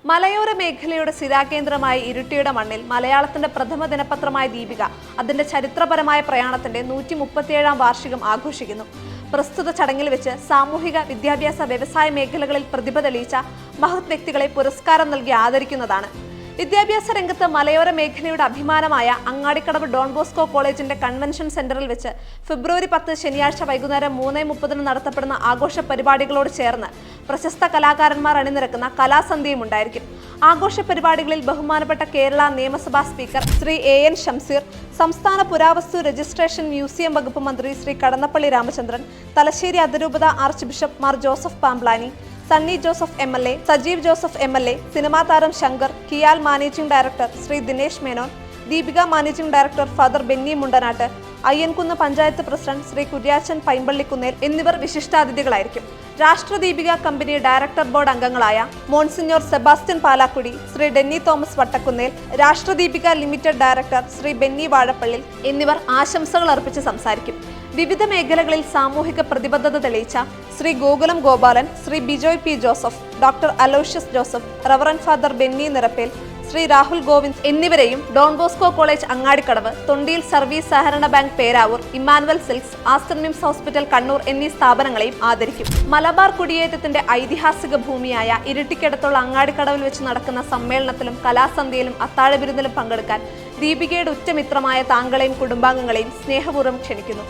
മലയോര മേഖലയുടെ സ്ഥിരാകേന്ദ്രമായ ഇരിട്ടിയുടെ മണ്ണിൽ മലയാളത്തിന്റെ പ്രഥമ ദിനപത്രമായ ദീപിക അതിന്റെ ചരിത്രപരമായ പ്രയാണത്തിന്റെ 137ാം വാർഷികം ആഘോഷിക്കുന്നു. പ്രസ്തുത ചടങ്ങിൽ വെച്ച് സാമൂഹിക, വിദ്യാഭ്യാസ, വ്യവസായ മേഖലകളിൽ പ്രതിഭ തെളിയിച്ച മഹത് വ്യക്തികളെ പുരസ്കാരം നൽകി ആദരിക്കുന്നതാണ്. വിദ്യാഭ്യാസ രംഗത്ത് മലയോര മേഖലയുടെ അഭിമാനമായ അങ്ങാടിക്കടവ് ഡോൺ ബോസ്കോ കോളേജിന്റെ കൺവെൻഷൻ സെന്ററിൽ വെച്ച് ഫെബ്രുവരി 10 ശനിയാഴ്ച വൈകുന്നേരം 3:30 നടത്തപ്പെടുന്ന ആഘോഷ പരിപാടികളോട് ചേർന്ന് പ്രശസ്ത കലാകാരന്മാർ അണിനിരക്കുന്ന കലാസന്ധ്യയും ഉണ്ടായിരിക്കും. ആഘോഷ പരിപാടികളിൽ ബഹുമാനപ്പെട്ട കേരള നിയമസഭാ സ്പീക്കർ ശ്രീ AN ഷംസീർ, സംസ്ഥാന പുരാവസ്തു രജിസ്ട്രേഷൻ മ്യൂസിയം വകുപ്പ് മന്ത്രി ശ്രീ കടന്നപ്പള്ളി രാമചന്ദ്രൻ, തലശ്ശേരി അതിരൂപത archbishop Mar Joseph Pamplany, Sunny Joseph MLA, Sajeev Joseph MLA, cinema താരം Shankar, KIAL managing director Shri Dinesh Menon, Deepika managing director father Benny Mundanattu, Ayyankunnu panchayat president Shri Kuriachan Paimpallikunnel എന്നിവർ വിശിഷ്ടാതിഥികളായിരിക്കും. രാഷ്ട്രദീപിക കമ്പനി ഡയറക്ടർ ബോർഡ് അംഗങ്ങളായ monsignor Sebastian Palakudy, Shri Denny Thomas Vattakunnel, Rashtradeepika limited director Shri Benny Vazhappallil എന്നിവർ ആശംസകൾ അർപ്പിച്ച് സംസാരിക്കും. വിവിധ മേഖലകളിൽ സാമൂഹിക പ്രതിബദ്ധത തെളിയിച്ച Shri Gokulam Gopalan, Shri Bijoy P. Joseph, doctor Aloysius Joseph, reverend father Benny Nirappel, Shri Rahul Govind എന്നിവരെയും Don Bosco college Angadikadavu, Thondiyil service സഹകരണ bank Peravoor, Emmanuel Silks, Aster MIMS hospital Kannur എന്നീ സ്ഥാപനങ്ങളെയും ആദരിക്കും. മലബാർ കുടിയേറ്റത്തിന്റെ ഐതിഹാസിക ഭൂമിയായ ഇരിട്ടിക്കടുത്തുള്ള അങ്ങാടിക്കടവിൽ വെച്ച് നടക്കുന്ന സമ്മേളനത്തിലും കലാസന്ധ്യയിലും അത്താഴ വിരുന്നിലും പങ്കെടുക്കാൻ ദീപികയുടെ ഉറ്റമിത്രമായ താങ്കളെയും കുടുംബാംഗങ്ങളെയും സ്നേഹപൂർവ്വം ക്ഷണിക്കുന്നു.